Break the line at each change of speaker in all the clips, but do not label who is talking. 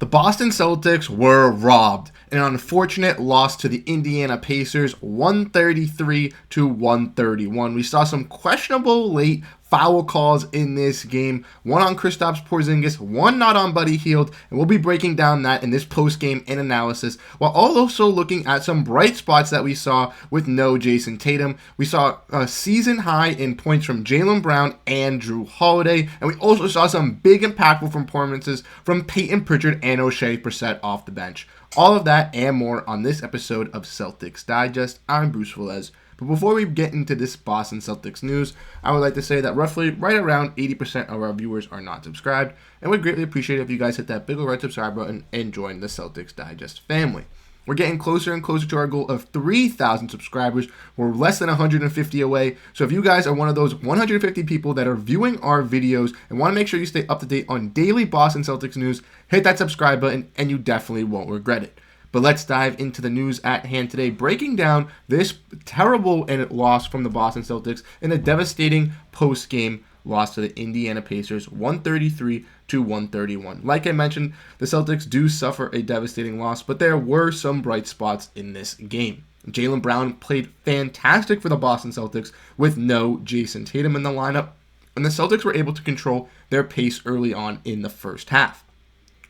The Boston Celtics were robbed in an unfortunate loss to the Indiana Pacers, 133 to 131. We saw some questionable late foul calls in this game. One on Kristaps Porzingis, one not on Buddy Hield, and we'll be breaking down that in this post-game in analysis, while also looking at some bright spots that we saw with no Jayson Tatum. We saw a season high in points from Jaylen Brown and Jrue Holiday, and we also saw some big impactful performances from Payton, Pritchard, and Oshae Brissett off the bench. All of that and more on this episode of Celtics Digest. I'm Bruce Veliz. But before we get into this Boston Celtics news, I would like to say that roughly right around 80% of our viewers are not subscribed, and we'd greatly appreciate it if you guys hit that big old red subscribe button and join the Celtics Digest family. We're getting closer and closer to our goal of 3,000 subscribers. We're less than 150 away, so if you guys are one of those 150 people that are viewing our videos and want to make sure you stay up to date on daily Boston Celtics news, hit that subscribe button and you definitely won't regret it. But let's dive into the news at hand today, breaking down this terrible loss from the Boston Celtics in a devastating post-game loss to the Indiana Pacers, 133 to 131. Like I mentioned, the Celtics do suffer a devastating loss, but there were some bright spots in this game. Jaylen Brown played fantastic for the Boston Celtics with no Jayson Tatum in the lineup, and the Celtics were able to control their pace early on in the first half.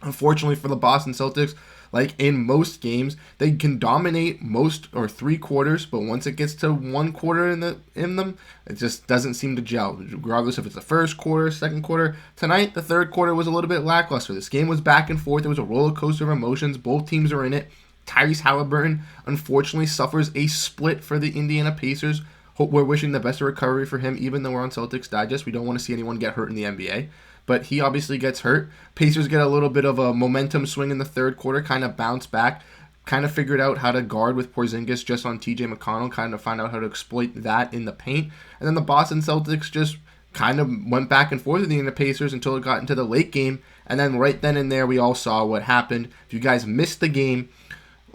Unfortunately for the Boston Celtics, like in most games, they can dominate most or 3 quarters, but once it gets to 1 quarter in them, it just doesn't seem to gel. Regardless if it's the first quarter, second quarter. Tonight, the third quarter was a little bit lackluster. This game was back and forth. It was a roller coaster of emotions. Both teams are in it. Tyrese Halliburton, unfortunately, suffers a split for the Indiana Pacers. We're wishing the best of recovery for him, even though we're on Celtics Digest. We don't want to see anyone get hurt in the NBA. But he obviously gets hurt. Pacers get a little bit of a momentum swing in the third quarter, kind of bounce back, kind of figured out how to guard with Porzingis just on TJ McConnell, kind of find out how to exploit that in the paint. And then the Boston Celtics just kind of went back and forth with the Pacers until it got into the late game. And then right then and there, we all saw what happened. If you guys missed the game,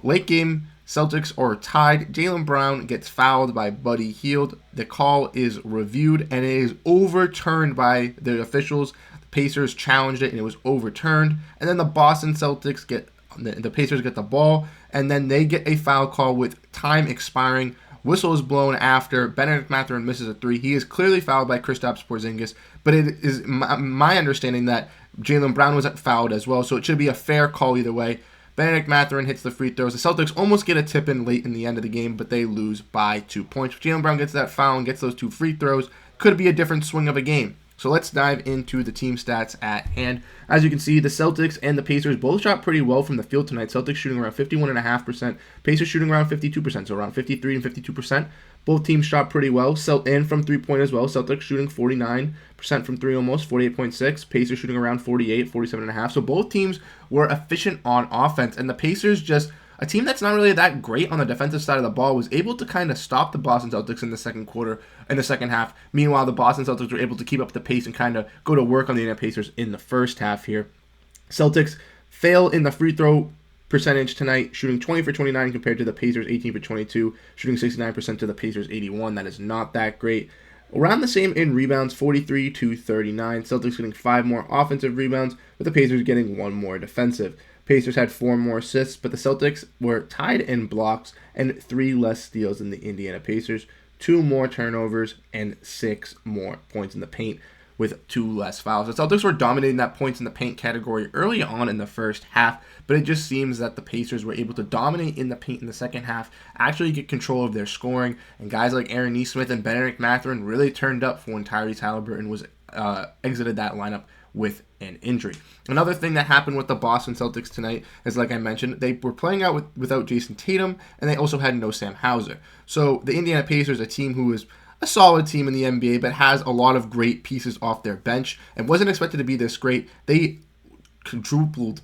late game, Celtics are tied. Jaylen Brown gets fouled by Buddy Hield. The call is reviewed and it is overturned by the officials. Pacers challenged it and it was overturned, and then the Boston Celtics the Pacers get the ball, and then they get a foul call with time expiring. Whistle is blown after Benedict Mathurin misses a 3. He is clearly fouled by Kristaps Porzingis, but it is my understanding that Jaylen Brown wasn't fouled as well, so it should be a fair call either way. Benedict Mathurin hits the free throws. The Celtics almost get a tip in late in the end of the game, but they lose by 2 points. If Jaylen Brown gets that foul and gets those 2 free throws, could be a different swing of a game. So let's dive into the team stats at hand. As you can see, the Celtics and the Pacers both shot pretty well from the field tonight. Celtics shooting around 51.5%. Pacers shooting around 52%, so around 53 and 52%. Both teams shot pretty well, and from three-point as well. Celtics shooting 49% from 3 almost, 48.6. Pacers shooting around 48, 47.5. So both teams were efficient on offense, and the Pacers just... a team that's not really that great on the defensive side of the ball was able to kind of stop the Boston Celtics in the second half. Meanwhile, the Boston Celtics were able to keep up the pace and kind of go to work on the Indiana Pacers in the first half here. Celtics fail in the free throw percentage tonight, shooting 20 for 29 compared to the Pacers 18 for 22, shooting 69% to the Pacers 81. That is not that great. Around the same in rebounds, 43 to 39. Celtics getting 5 more offensive rebounds, with the Pacers getting 1 more defensive. Pacers had 4 more assists, but the Celtics were tied in blocks and 3 less steals than the Indiana Pacers, 2 more turnovers, and 6 more points in the paint with 2 less fouls. The Celtics were dominating that points in the paint category early on in the first half, but it just seems that the Pacers were able to dominate in the paint in the second half, actually get control of their scoring, and guys like Aaron Nesmith and Benedict Mathurin really turned up for when Tyrese Halliburton was exited that lineup with an injury. Another thing that happened with the Boston Celtics tonight is, like I mentioned, they were playing out without Jayson Tatum, and they also had no Sam Hauser. So the Indiana Pacers, a team who is a solid team in the NBA, but has a lot of great pieces off their bench and wasn't expected to be this great, they quadrupled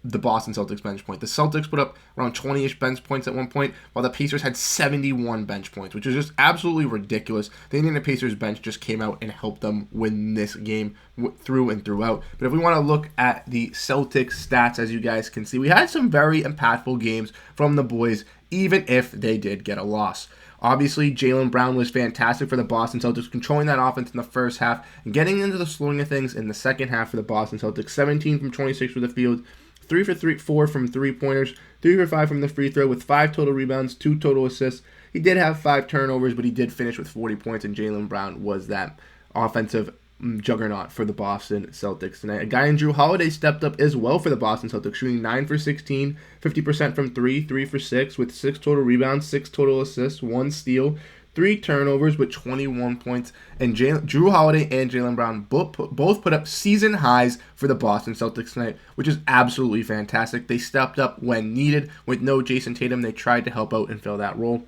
the Boston Celtics bench point. The Celtics put up around 20-ish bench points at one point, while the Pacers had 71 bench points, which is just absolutely ridiculous. The Indiana Pacers bench just came out and helped them win this game through and throughout. But if we want to look at the Celtics stats, as you guys can see, we had some very impactful games from the boys, even if they did get a loss. Obviously, Jaylen Brown was fantastic for the Boston Celtics, controlling that offense in the first half and getting into the swing of things in the second half for the Boston Celtics. 17 from 26 for the field, 3 for 4 from three-pointers, 3 for 5 from the free throw with 5 total rebounds, 2 total assists. He did have 5 turnovers, but he did finish with 40 points, and Jaylen Brown was that offensive juggernaut for the Boston Celtics tonight. A guy in Jrue Holiday stepped up as well for the Boston Celtics, shooting 9 for 16, 50% from 3, 3 for 6, with 6 total rebounds, 6 total assists, 1 steal, 3 turnovers, but 21 points. And Jrue Holiday and Jaylen Brown both put up season highs for the Boston Celtics tonight, which is absolutely fantastic. They stepped up when needed. With no Jayson Tatum, they tried to help out and fill that role.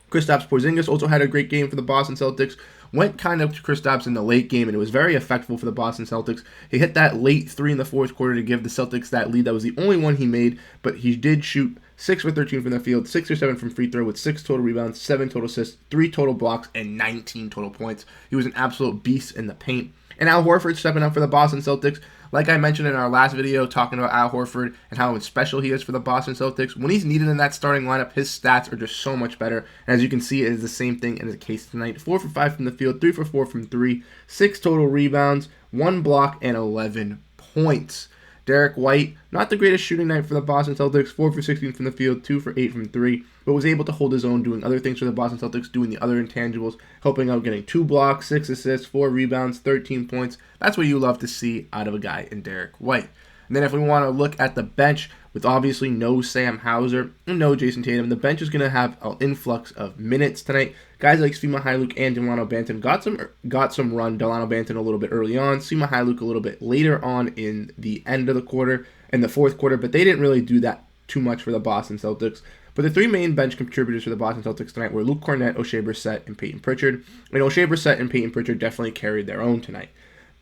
Kristaps Porzingis also had a great game for the Boston Celtics. Went kind of to Kristaps in the late game, and it was very effective for the Boston Celtics. He hit that late 3 in the fourth quarter to give the Celtics that lead. That was the only one he made, but he did shoot 6 for 13 from the field, 6 or 7 from free throw with 6 total rebounds, 7 total assists, 3 total blocks, and 19 total points. He was an absolute beast in the paint. And Al Horford stepping up for the Boston Celtics. Like I mentioned in our last video talking about Al Horford and how special he is for the Boston Celtics, when he's needed in that starting lineup, his stats are just so much better. And as you can see, it is the same thing in the case tonight. 4 for 5 from the field, 3 for 4 from 3, 6 total rebounds, 1 block, and 11 points. Derrick White, not the greatest shooting night for the Boston Celtics, 4 for 16 from the field, 2 for 8 from 3, but was able to hold his own, doing other things for the Boston Celtics, doing the other intangibles, helping out, getting 2 blocks, 6 assists, 4 rebounds, 13 points. That's what you love to see out of a guy in Derrick White. And then if we want to look at the bench, with obviously no Sam Hauser and no Jayson Tatum, the bench is going to have an influx of minutes tonight. Guys like Svi Mykhailiuk and Dalano Banton got some run. Dalano Banton a little bit early on, Svi Mykhailiuk a little bit later on in the end of the quarter, in the fourth quarter, but they didn't really do that too much for the Boston Celtics. But the 3 main bench contributors for the Boston Celtics tonight were Luke Kornet, Oshae Brissett, and Payton Pritchard. And Oshae Brissett and Payton Pritchard definitely carried their own tonight.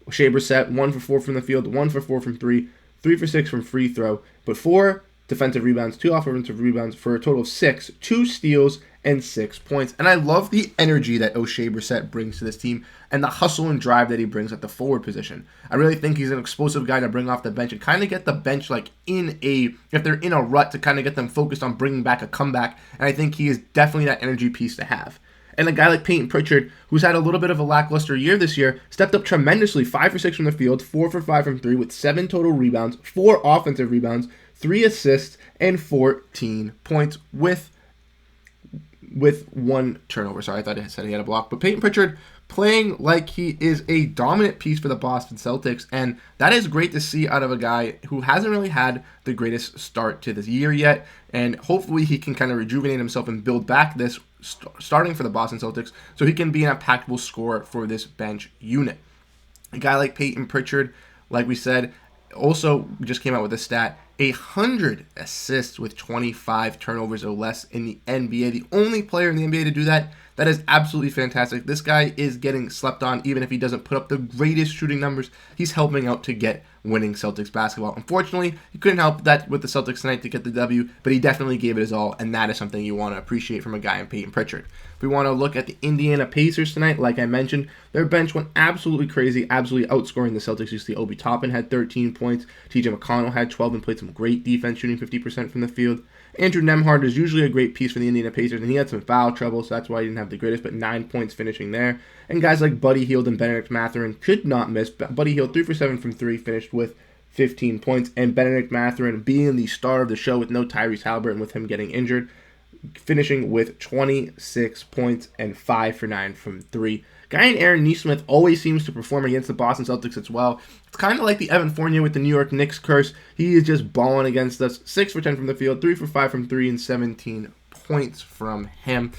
Oshae Brissett, 1 for 4 from the field, 1 for 4 from 3, 3 for 6 from free throw, but 4 defensive rebounds, 2 offensive rebounds for a total of 6, 2 steals, and 6 points. And I love the energy that Oshae Brissett brings to this team and the hustle and drive that he brings at the forward position. I really think he's an explosive guy to bring off the bench and kind of get the bench if they're in a rut, to kind of get them focused on bringing back a comeback. And I think he is definitely that energy piece to have. And a guy like Payton Pritchard, who's had a little bit of a lackluster year this year, stepped up tremendously, 5 for 6 from the field, 4 for 5 from 3, with 7 total rebounds, 4 offensive rebounds, 3 assists, and 14 points with 1 turnover. Sorry, I thought I said he had a block. But Payton Pritchard playing like he is a dominant piece for the Boston Celtics, and that is great to see out of a guy who hasn't really had the greatest start to this year yet, and hopefully he can kind of rejuvenate himself and build back this starting for the Boston Celtics so he can be an impactful scorer for this bench unit. A guy like Payton Pritchard, like we said, also just came out with a stat, 100 assists with 25 turnovers or less in the NBA. The only player in the NBA to do that. That is absolutely fantastic. This guy is getting slept on, even if he doesn't put up the greatest shooting numbers. He's helping out to get winning Celtics basketball. Unfortunately, he couldn't help that with the Celtics tonight to get the W, but he definitely gave it his all, and that is something you want to appreciate from a guy in Payton Pritchard. If we want to look at the Indiana Pacers tonight, like I mentioned, their bench went absolutely crazy, absolutely outscoring the Celtics. You see Obi Toppin had 13 points, TJ McConnell had 12 and played some great defense, shooting 50% from the field. Andrew Nembhard is usually a great piece for the Indiana Pacers, and he had some foul trouble, so that's why he didn't have the greatest, but 9 points finishing there. And guys like Buddy Hield and Benedict Mathurin could not miss. Buddy Hield 3 for 7 from 3, finished with 15 points, and Benedict Mathurin being the star of the show with no Tyrese Halliburton, with him getting injured, finishing with 26 points and 5 for 9 from 3. Guy in Aaron Nesmith always seems to perform against the Boston Celtics as well. It's kind of like the Evan Fournier with the New York Knicks curse. He is just balling against us. 6 for 10 from the field, 3 for 5 from 3, and 17 points from him.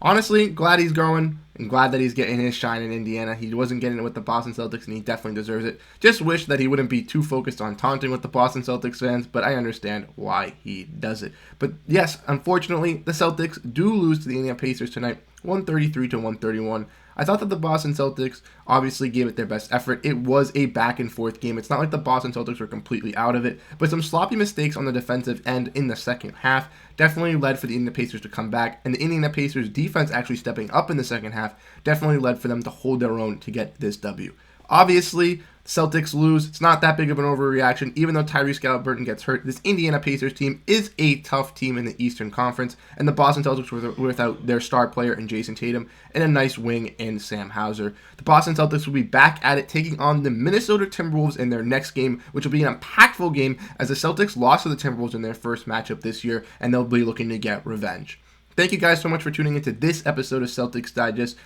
Honestly, glad he's growing and glad that he's getting his shine in Indiana. He wasn't getting it with the Boston Celtics, and he definitely deserves it. Just wish that he wouldn't be too focused on taunting with the Boston Celtics fans, but I understand why he does it. But yes, unfortunately, the Celtics do lose to the Indiana Pacers tonight, 133-131. I thought that the Boston Celtics obviously gave it their best effort. It was a back and forth game. It's not like the Boston Celtics were completely out of it, but some sloppy mistakes on the defensive end in the second half definitely led for the Indiana Pacers to come back, and the Indiana Pacers defense actually stepping up in the second half definitely led for them to hold their own to get this W. Obviously, Celtics lose. It's not that big of an overreaction. Even though Tyrese Halliburton gets hurt, this Indiana Pacers team is a tough team in the Eastern Conference, and the Boston Celtics were without their star player in Jayson Tatum and a nice wing in Sam Hauser. The Boston Celtics will be back at it, taking on the Minnesota Timberwolves in their next game, which will be an impactful game as the Celtics lost to the Timberwolves in their first matchup this year, and they'll be looking to get revenge. Thank you guys so much for tuning into this episode of Celtics Digest.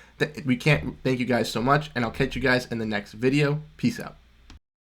We can't thank you guys so much, and I'll catch you guys in the next video. Peace out.